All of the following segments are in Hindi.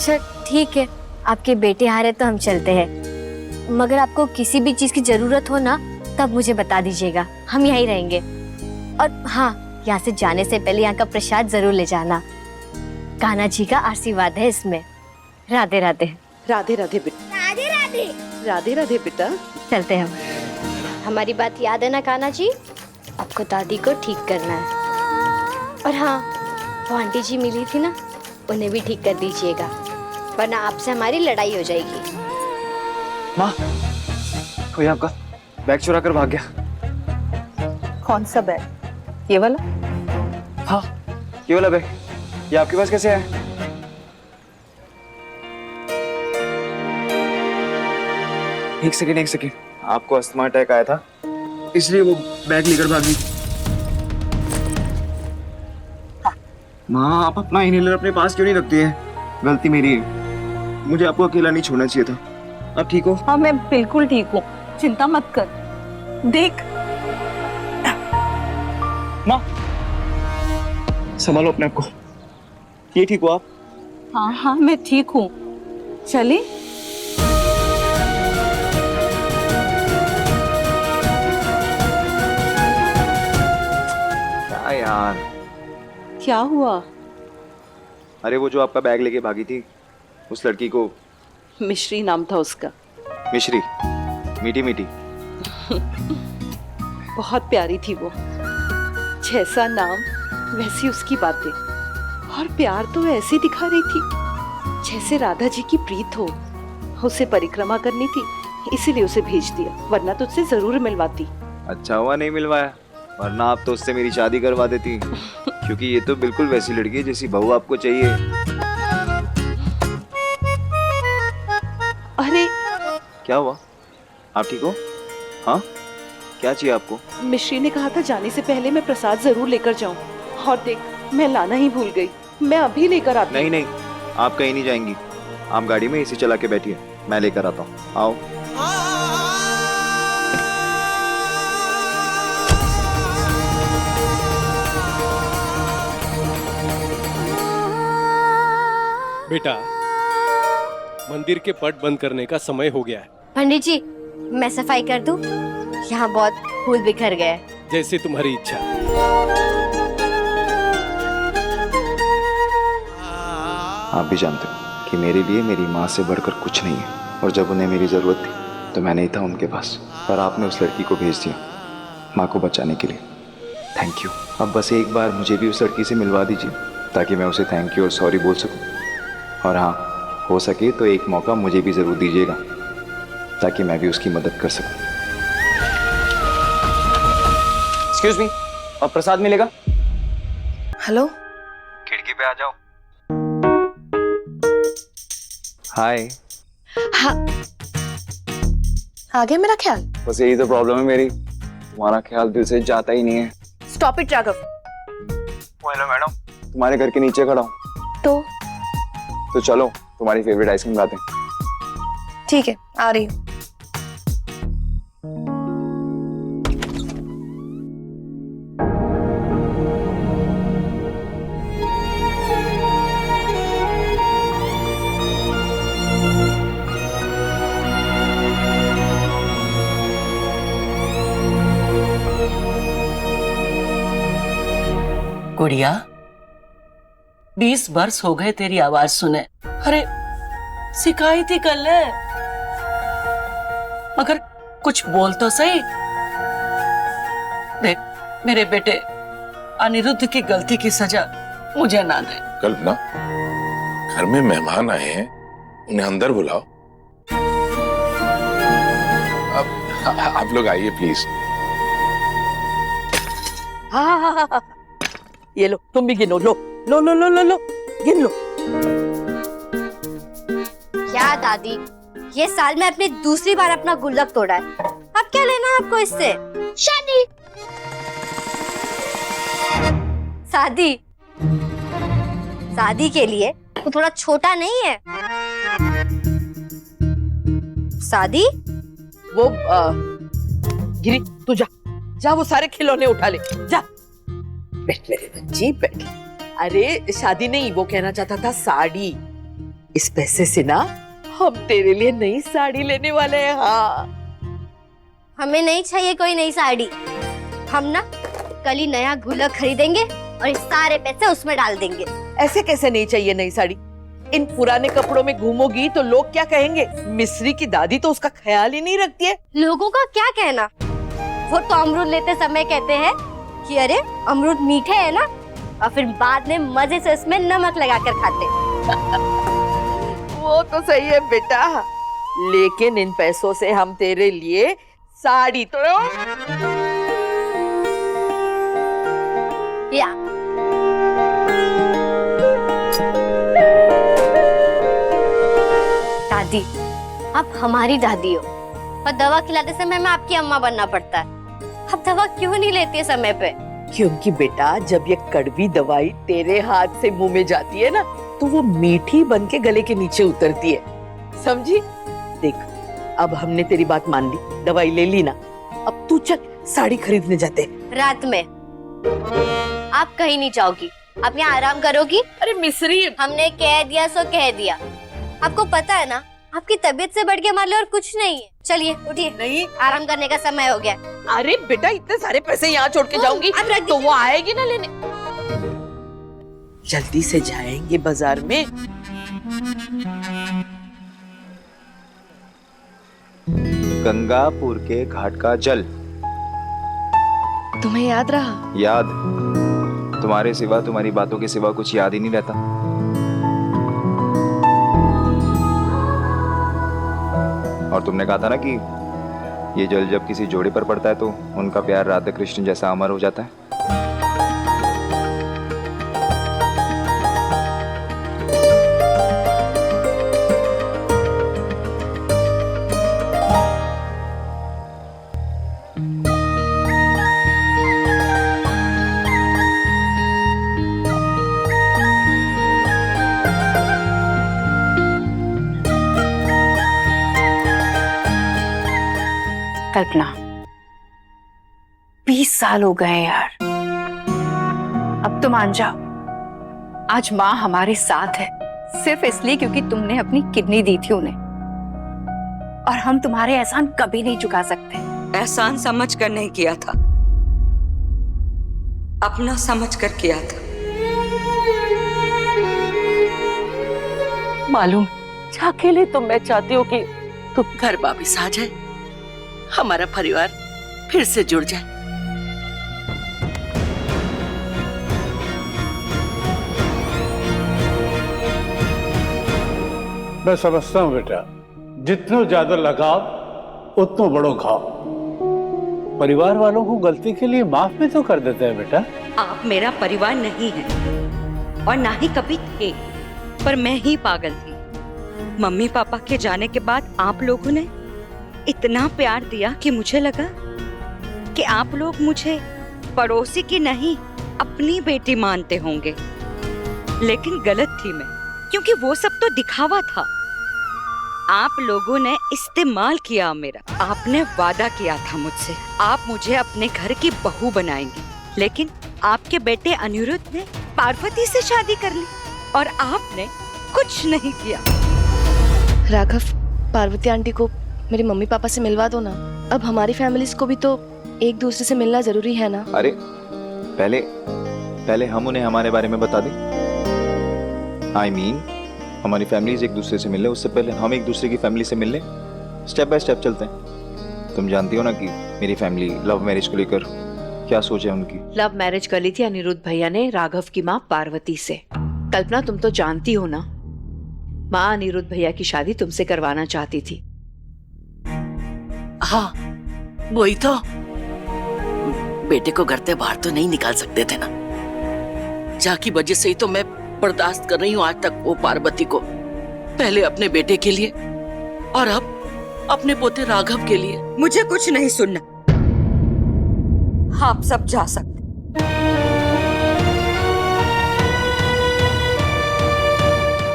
अच्छा ठीक है, आपके बेटे आ रहे तो हम चलते हैं, मगर आपको किसी भी चीज की जरूरत हो ना तब मुझे बता दीजिएगा, हम यहीं रहेंगे। और हाँ, यहाँ से जाने से पहले यहाँ का प्रसाद जरूर ले जाना, कान्हा जी का आशीर्वाद है इसमें। राधे राधे। राधे राधे बेटा। राधे राधे। राधे राधे बेटा। चलते हैं हम। हमारी बात याद है ना कान्हा जी, आपको दादी को ठीक करना है। और हाँ, वो आंटी जी मिली थी ना, उन्हें भी ठीक कर दीजिएगा, वरना आपसे हमारी लड़ाई हो जाएगी। माँ, कोई आपका बैग चुरा कर भाग गया। कौन सा बैग? ये वाला? हाँ, ये वाला बैग। ये आपके पास कैसे आया? एक सेकेंड, आपको अस्थमा अटैक आया था इसलिए वो बैग लेकर भागी। माँ, आप अपना इनहेलर अपने पास क्यों नहीं रखती है? गलती मेरी है, मुझे आपको अकेला नहीं छोड़ना चाहिए था। आप ठीक हो? हाँ, मैं बिल्कुल ठीक हूँ, चिंता मत कर। देख माँ, संभालो अपने आप को। ये ठीक हो आप? हाँ हाँ, मैं ठीक हूँ। चले? क्या यार? क्या हुआ? अरे वो जो आपका बैग लेके भागी थी, उस लड़की को। मिश्री नाम था उसका। मिश्री? मीठी मीठी। बहुत प्यारी थी वो, जैसा नाम वैसी उसकी बातें, और प्यार तो ऐसे दिखा रही थी जैसे राधा जी की प्रीत हो। उसे परिक्रमा करनी थी, इसीलिए उसे भेज दिया, वरना तो उससे जरूर मिलवाती। अच्छा हुआ नहीं मिलवाया, वरना आप तो उससे मेरी शादी करवा देती। क्योंकि ये तो बिल्कुल वैसी लड़की है जैसी बहू आपको चाहिए। अरे क्या हुआ? आप ठीक हो? हाँ, क्या चाहिए आपको? मिश्री ने कहा था जाने से पहले मैं प्रसाद जरूर लेकर जाऊं, और देख मैं लाना ही भूल गई। मैं अभी लेकर आती हूँ। नहीं, आप कहीं नहीं जाएंगी। आप गाड़ी में एसी चला के बैठिए, मैं लेकर आता हूँ। आओ। बेटा, मंदिर के पट बंद करने का समय हो गया है। पंडित जी, मैं सफाई कर दूं? यहाँ बहुत फूल बिखर गए। जैसे तुम्हारी इच्छा। आप भी जानते हो कि मेरे लिए मेरी माँ से बढ़कर कुछ नहीं है, और जब उन्हें मेरी ज़रूरत थी तो मैं नहीं था उनके पास, पर आपने उस लड़की को भेज दिया माँ को बचाने के लिए। Thank you. अब बस एक बार मुझे भी उस लड़की से मिलवा दीजिए, ताकि मैं उसे थैंक यू और सॉरी बोल सकूं। और हाँ, हो सके तो एक मौका मुझे भी ज़रूर दीजिएगा, ताकि मैं भी उसकी मदद कर सकूं। एक्सक्यूज मी, अब प्रसाद मिलेगा? हेलो, खिड़की पे आ जाओ। हाय। हाँ, आ गया मेरा ख्याल। बस यही तो प्रॉब्लम है मेरी, तुम्हारा ख्याल दिल से जाता ही नहीं है। Stop it Raghav. Hello madam, तुम्हारे घर के नीचे खड़ा हूँ। तो चलो तुम्हारी फेवरेट आइसक्रीम खाते हैं। ठीक है, आ रही हूँ। गुड़िया, 20 वर्ष हो गए तेरी आवाज सुने। अरे सिखाई थी कल है, मगर कुछ बोल तो सही। देख, मेरे बेटे अनिरुद्ध की गलती की सजा मुझे ना दे। कल्पना, घर में मेहमान आए हैं, उन्हें अंदर बुलाओ। अब आप लोग आइए प्लीज। हाँ, ये लो, तुम भी गिनो। लो लो लो लो लो लो, गिन लो। क्या दादी, ये साल में अपनी दूसरी बार अपना गुल्लक तोड़ा है, अब क्या लेना है आपको इससे? शादी। शादी? शादी के लिए वो थोड़ा छोटा नहीं है? शादी? वो गिरी, तू जा वो सारे खिलौने उठा ले, जा। बैठ मेरे बच्ची, बैठ। अरे शादी नहीं, वो कहना चाहता था साड़ी। इस पैसे से ना हम तेरे लिए नई साड़ी लेने वाले हैं। हाँ, हमें नहीं चाहिए कोई नई साड़ी। हम ना कल ही नया गुलक खरीदेंगे और इस सारे पैसे उसमें डाल देंगे। ऐसे कैसे नहीं चाहिए नई साड़ी? इन पुराने कपड़ों में घूमोगी तो लोग क्या कहेंगे? मिस्री की दादी तो उसका ख्याल ही नहीं रखती है। लोगों का क्या कहना, वो तो अमरूद लेते समय कहते हैं कि अरे अमरूद मीठे है ना, और फिर बाद में मजे से उसमें नमक लगाकर खाते। वो तो सही है बेटा, लेकिन इन पैसों से हम तेरे लिए साड़ी तो या दादी, आप हमारी दादी हो और दवा खिलाते समय हमें आपकी अम्मा बनना पड़ता है। आप दवा क्यों नहीं लेती है समय पे? क्योंकि बेटा जब ये कड़वी दवाई तेरे हाथ से मुंह में जाती है ना, तो वो मीठी बन के गले के नीचे उतरती है, समझी? देख, अब हमने तेरी बात मान ली, दवाई ले ली ना, अब तू चल साड़ी खरीदने जाते हैं। रात में आप कहीं नहीं जाओगी, आप यहाँ आराम करोगी। अरे मिस्री, हमने कह दिया सो कह दिया। आपको पता है ना, आपकी तबीयत से बढ़ के हमारे लिए और कुछ नहीं है। चलिए उठिए, नहीं, आराम करने का समय हो गया। अरे बेटा इतने सारे पैसे यहाँ छोड़ के जाऊंगी अब रख तो दीजिए। वो आएगी ना लेने। जल्दी से जाएंगे बाजार में। गंगापुर के घाट का जल तुम्हें याद रहा? याद? तुम्हारे सिवा, तुम्हारी बातों के सिवा कुछ याद ही नहीं रहता। और तुमने कहा था ना कि ये जल जब किसी जोड़े पर पड़ता है तो उनका प्यार राधा कृष्ण जैसा अमर हो जाता है। कल्पना, 20 साल हो गए यार, अब तो मान जाओ। आज माँ हमारे साथ है सिर्फ इसलिए क्योंकि तुमने अपनी किडनी दी थी उन्हें, और हम तुम्हारे एहसान कभी नहीं चुका सकते। एहसान समझ कर नहीं किया था, अपना समझ कर किया था। मालूम जाके ले तो मैं चाहती हूँ कि तुम घर वापिस आ जाए, हमारा परिवार फिर से जुड़ जाए। मैं समझता हूँ बेटा, जितना ज्यादा लगाव उतना बड़ो घाव। परिवार वालों को गलती के लिए माफ भी तो कर देते हैं बेटा। आप मेरा परिवार नहीं है और ना ही कभी थे, पर मैं ही पागल थी। मम्मी पापा के जाने के बाद आप लोगों ने इतना प्यार दिया कि मुझे लगा कि आप लोग मुझे पड़ोसी की नहीं अपनी बेटी मानते होंगे, लेकिन गलत थी मैं, क्योंकि वो सब तो दिखावा था। आप लोगों ने इस्तेमाल किया मेरा। आपने वादा किया था मुझसे, आप मुझे अपने घर की बहू बनाएंगे, लेकिन आपके बेटे अनिरुद्ध ने पार्वती से शादी कर ली और आपने कुछ नहीं किया। राघव, पार्वती आंटी को मेरे मम्मी पापा से मिलवा दो ना। अब हमारी फैमिलीज को भी तो एक दूसरे से मिलना जरूरी है ना। अरे पहले हम उन्हें हमारे बारे में बता दें। I mean, हमारी फैमिलीज एक दूसरे से मिलने, उससे पहले हम एक दूसरे की फैमिली से मिलने, स्टेप बाय स्टेप चलते हैं। तुम जानती हो ना कि मेरी फैमिली लव मैरिज को लेकर क्या सोच है उनकी। लव मैरिज कर ली थी अनिरुद्ध भैया ने राघव की माँ पार्वती से। कल्पना, तुम तो जानती हो ना, माँ अनिरुद्ध भैया की शादी तुमसे करवाना चाहती थी। हाँ, वही तो। बेटे को घर से बाहर तो नहीं निकाल सकते थे ना, जाकी वजह से ही तो मैं बर्दाश्त कर रही हूँ आज तक वो पार्वती को। पहले अपने बेटे के लिए और अब अपने पोते राघव के लिए। मुझे कुछ नहीं सुनना, आप सब जा सकते।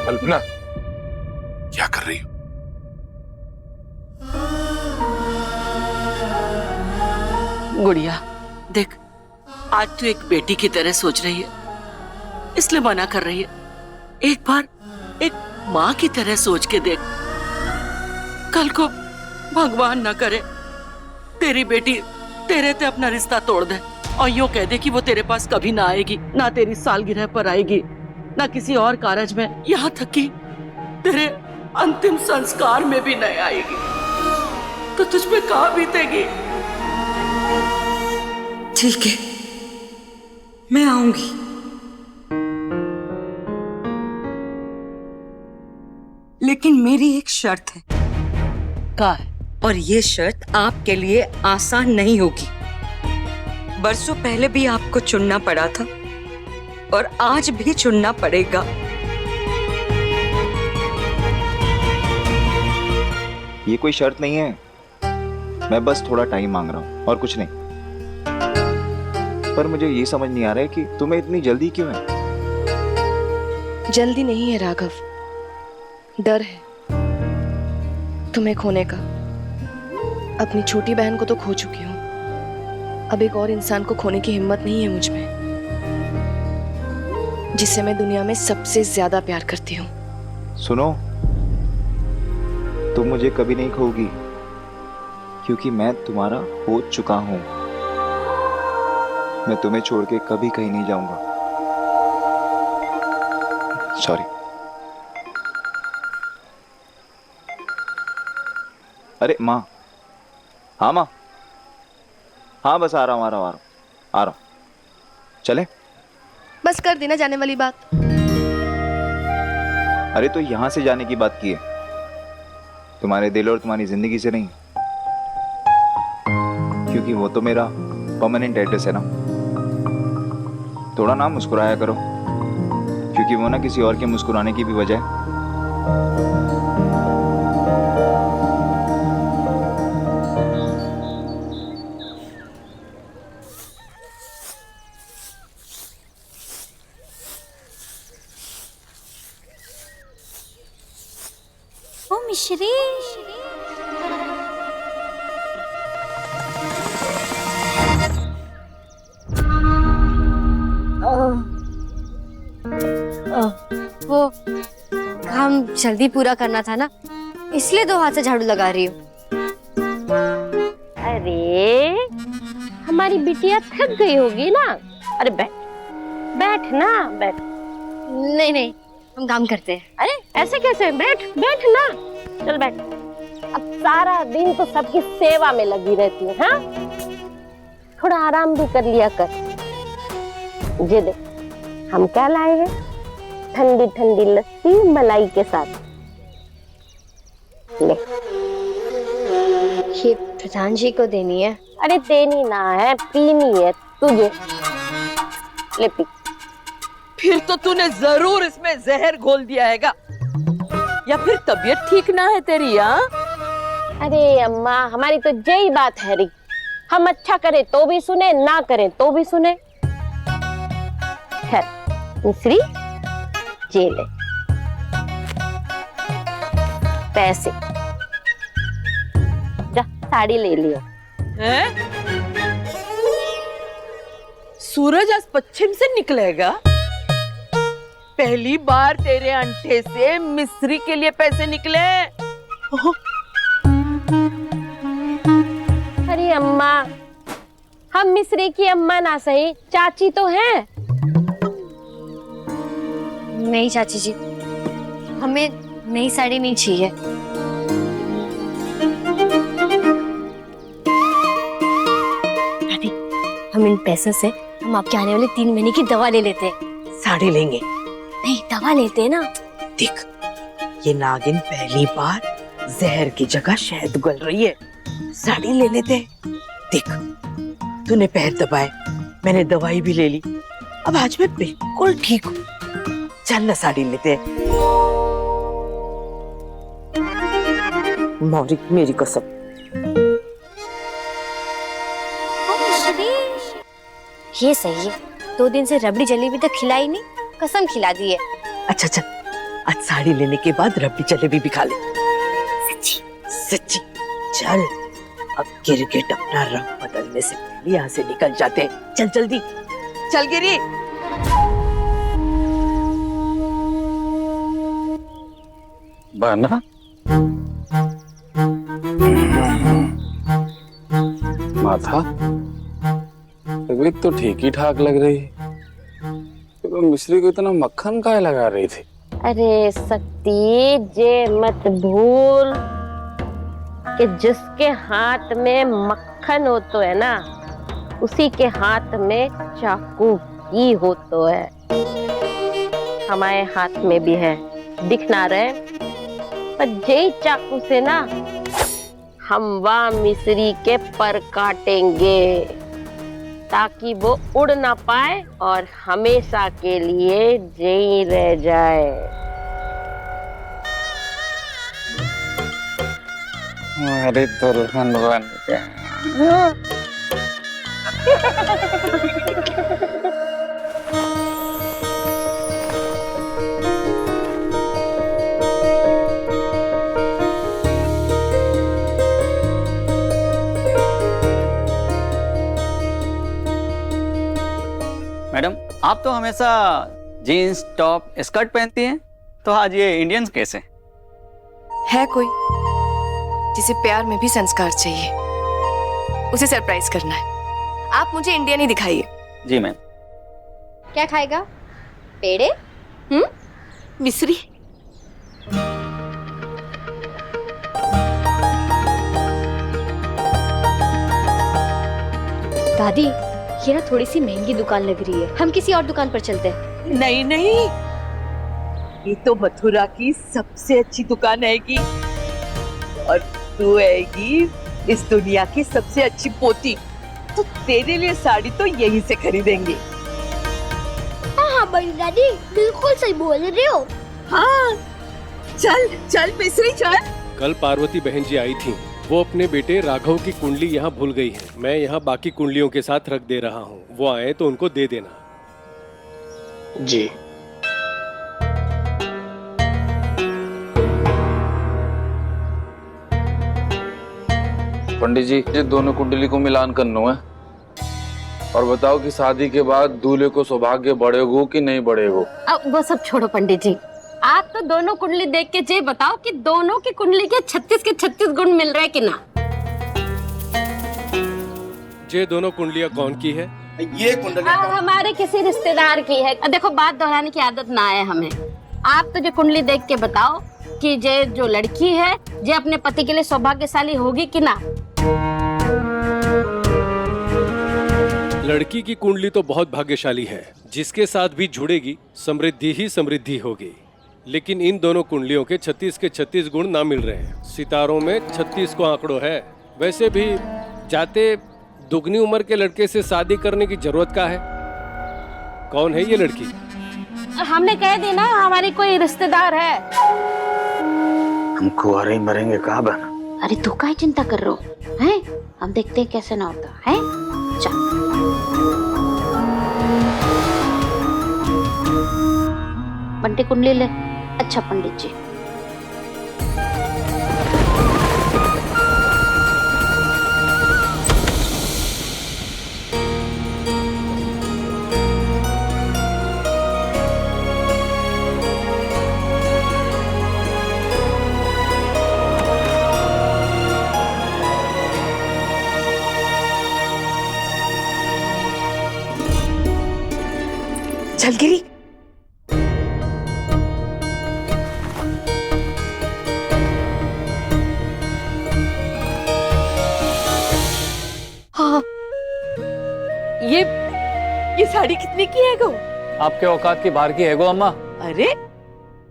कल्पना, क्या कर रही हो? गुड़िया देख, आज तू एक बेटी की तरह सोच रही है, इसलिए मना कर रही है। एक बार एक माँ की तरह सोच के देख। कल को भगवान न करे तेरी बेटी तेरे से अपना रिश्ता तोड़ दे और यूं कह दे कि वो तेरे पास कभी ना आएगी, ना तेरी सालगिरह पर आएगी, ना किसी और कारज में, यहाँ तक कि तेरे अंतिम संस्कार में भी नहीं आएगी, तो तुझ पे कहाँ बीतेगी? ठीक है, मैं आऊंगी। लेकिन मेरी एक शर्त है। का है? और ये शर्त आपके लिए आसान नहीं होगी। बरसों पहले भी आपको चुनना पड़ा था और आज भी चुनना पड़ेगा। ये कोई शर्त नहीं है, मैं बस थोड़ा टाइम मांग रहा हूँ और कुछ नहीं। पर मुझे ये समझ नहीं आ रहा है कि तुम्हें इतनी जल्दी क्यों है? जल्दी नहीं है राघव, डर है तुम्हें खोने का। अपनी छोटी बहन को तो खो चुकी हूँ, अब एक और इंसान को खोने की हिम्मत नहीं है मुझ में, जिससे मैं दुनिया में सबसे ज्यादा प्यार करती हूँ। सुनो, तुम मुझे कभी नहीं खोगी, क्योंकि मैं तुम्हारा हो चुका हूं। मैं तुम्हें छोड़ के कभी कहीं नहीं जाऊंगा। सॉरी। अरे माँ, हाँ माँ, हाँ बस आ रहा हूँ। चले? बस कर देना जाने वाली बात। अरे तो यहां से जाने की बात की है, तुम्हारे दिल और तुम्हारी जिंदगी से नहीं, क्योंकि वो तो मेरा परमानेंट एड्रेस है ना। थोड़ा ना मुस्कुराया करो, क्योंकि वो ना किसी और के मुस्कुराने की भी वजह है। ओ मिश्री, वो काम जल्दी पूरा करना था ना, इसलिए 2 हाथ से झाड़ू लगा रही हूँ। अरे हमारी बिटिया थक गई होगी ना। अरे बैठ बैठ ना, बैठ। नहीं, हम काम करते हैं। अरे ऐसे कैसे? बैठ बैठ ना, चल बैठ। अब सारा दिन तो सबकी सेवा में लगी रहती है, हाँ? थोड़ा आराम भी कर लिया कर। ये देख, हम क्या लाए हैं? ठंडी ठंडी लस्सी मलाई के साथ। ले, ये प्रधान जी को देनी है। अरे देनी ना है, पीनी है तुझे। ले पी। फिर तो तूने जरूर इसमें जहर घोल दिया हैगा, या फिर तबीयत ठीक ना है तेरी? अरे अम्मा, हमारी तो यही बात है री, हम अच्छा करें तो भी सुने, ना करें तो भी सुने। खैर मिश्री, ये ले पैसे, जा साड़ी ले लियो। हैं? सूरज आज पश्चिम से निकलेगा? पहली बार तेरे अंठे से मिस्री के लिए पैसे निकले। अरे अम्मा, हम मिश्री की अम्मा ना सही, चाची तो हैं। नहीं चाची जी, हमें नई साड़ी नहीं चाहिए। दादी, हम इन पैसों से हम आपके आने वाले 3 महीने की दवा ले लेते हैं। साड़ी लेंगे? नहीं, दवा लेते हैं ना। देख, ये नागिन पहली बार जहर की जगह शहद गल रही है, साड़ी ले लेते। देख, तूने पैर दबाए, मैंने दवाई भी ले ली, अब आज मैं बिल्कुल ठीक हूँ। चल ना साड़ी लेते। मौरी मेरी कसम। ये सही है, 2 दिन से रबड़ी जलेबी तक खिलाई नहीं, कसम खिला दी है। अच्छा चल, आज साड़ी लेने के बाद रबड़ी जलेबी भी खा ले। सच्ची? सच्ची। चल, अब गिरगिट अपना रंग बदलने से पहले यहाँ से निकल जाते हैं। चल जल्दी, चल गिरी। बना माथा तबीयत तो ठीक ही ठाक लग रही है, तो मिश्री को इतना मक्खन काहे लगा रही थी? अरे शक्ति, जे मत भूल कि जिसके हाथ में मक्खन हो तो है ना, उसी के हाथ में चाकू भी हो तो है। हमारे हाथ में भी है, दिख ना रहे, पर जे चाकू से ना हम वह मिस्री के पर काटेंगे ताकि वो उड़ ना पाए और हमेशा के लिए जेई रह जाए। अरे दुल्हन बन गया। मैडम, आप तो हमेशा जीन्स टॉप स्कर्ट पहनती हैं, तो आज ये इंडियंस कैसे? है कोई जिसे प्यार में भी संस्कार चाहिए, उसे सरप्राइज करना है। आप मुझे इंडियन ही दिखाइए। जी मैम। क्या खाएगा? पेड़े? मिस्री। दादी, ये ना थोड़ी सी महंगी दुकान लग रही है, हम किसी और दुकान पर चलते हैं। नहीं नहीं, ये तो मथुरा की सबसे अच्छी दुकान हैगी, और तू हैगी इस दुनिया की सबसे अच्छी पोती, तो तेरे लिए साड़ी तो यहीं से खरीदेंगे। हाँ बड़ी दादी, बिल्कुल सही बोल रही हो। हाँ, चल चल मिस्री चल। कल पार्वती बहन जी आई थी, वो अपने बेटे राघव की कुंडली यहाँ भूल गई है। मैं यहाँ बाकी कुंडलियों के साथ रख दे रहा हूँ, वो आए तो उनको दे देना। जी। पंडित जी, ये दोनों कुंडली को मिलान करना है, और बताओ कि शादी के बाद दूल्हे को सौभाग्य बढ़ेगो कि नहीं बढ़ेगो? अब वो सब छोड़ो पंडित जी, आप तो दोनों कुंडली देख के ये बताओ कि दोनों की कुंडली के 36 के 36 गुण मिल रहे कि ना। ये दोनों कुंडलियाँ कौन की है? ये कुंडली हमारे किसी रिश्तेदार की है। देखो, बात दोहराने की आदत ना आए हमें। आप तो जो कुंडली देख के बताओ कि ये जो लड़की है ये अपने पति के लिए सौभाग्यशाली होगी कि ना। लड़की की कुंडली तो बहुत भाग्यशाली है, जिसके साथ भी जुड़ेगी समृद्धि ही समृद्धि होगी। लेकिन इन दोनों कुंडलियों के 36 के 36 गुण ना मिल रहे हैं। सितारों में 36 को आंकड़ो है। वैसे भी जाते दुगनी उम्र के लड़के से शादी करने की जरूरत क्या है? कौन है ये लड़की? हमने कह दी ना, हमारी कोई रिश्तेदार है। हम कुंवारे ही मरेंगे कहाँ बना? अरे तू काहे चिंता कर रहे हो हैं? हम देखते हैं कैसे ना होता है। चल बंटी कुंडली ले। अच्छा पंडित जी, चल गिरी। हाँ, ये साड़ी कितने की है गो? आपके औकात की बाहर की है गो अम्मा। अरे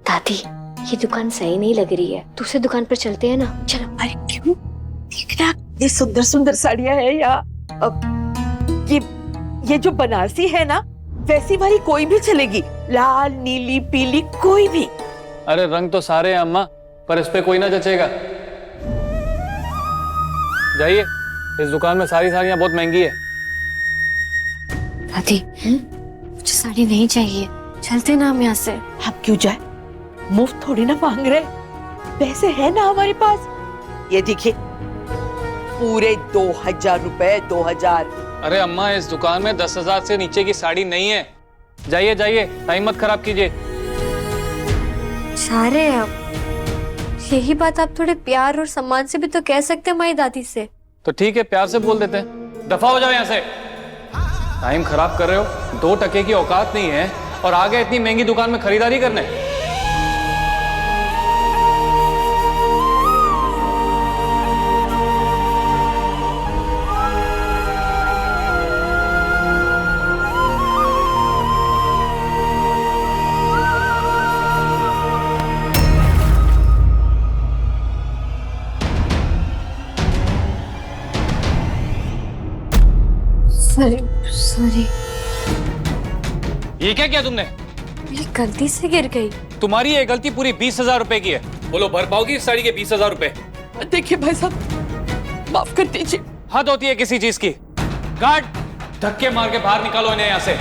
दादी, ये दुकान सही नहीं लग रही है, दूसरी दुकान पर चलते हैं ना। चलो। अरे क्यों? देखना, ये सुंदर सुंदर साड़ियां है यहाँ। अब ये जो बनारसी है ना, वैसी वाली कोई भी चलेगी, लाल नीली पीली कोई भी। अरे रंग तो सारे हैं अम्मा, पर इस पे कोई ना जचेगा। जाइए, इस दुकान में सारी साड़ियाँ बहुत महंगी है। दादी, मुझे साड़ी नहीं चाहिए, चलते ना हम यहाँ से। हम क्यों जाए? मुफ्त थोड़ी ना मांग रहे, पैसे है ना हमारे पास। ये देखिए, पूरे 2000 रुपए। 2000। अरे अम्मा, इस दुकान में 10,000 से नीचे की साड़ी नहीं है। जाइए जाइए, टाइम मत खराब कीजिए। सारे अब यही बात आप थोड़े प्यार और सम्मान से भी तो कह सकते हैं माई दादी से। तो ठीक है, प्यार से बोल देते हैं। दफा हो जाओ यहाँ से। टाइम खराब कर रहे हो, 2 टके की औकात नहीं है और आ गए इतनी महंगी दुकान में खरीदारी करने। सॉरी, ये क्या किया तुमने? मेरी गलती से गिर गई। तुम्हारी ये गलती पूरी 20,000 रुपए की है। बोलो, भर पाओगी इस साड़ी के 20,000 रुपए? देखिए भाई साहब, माफ कर दीजिए। हद होती है किसी चीज की। गार्ड, धक्के मार के बाहर निकालो इन्हें यहाँ से।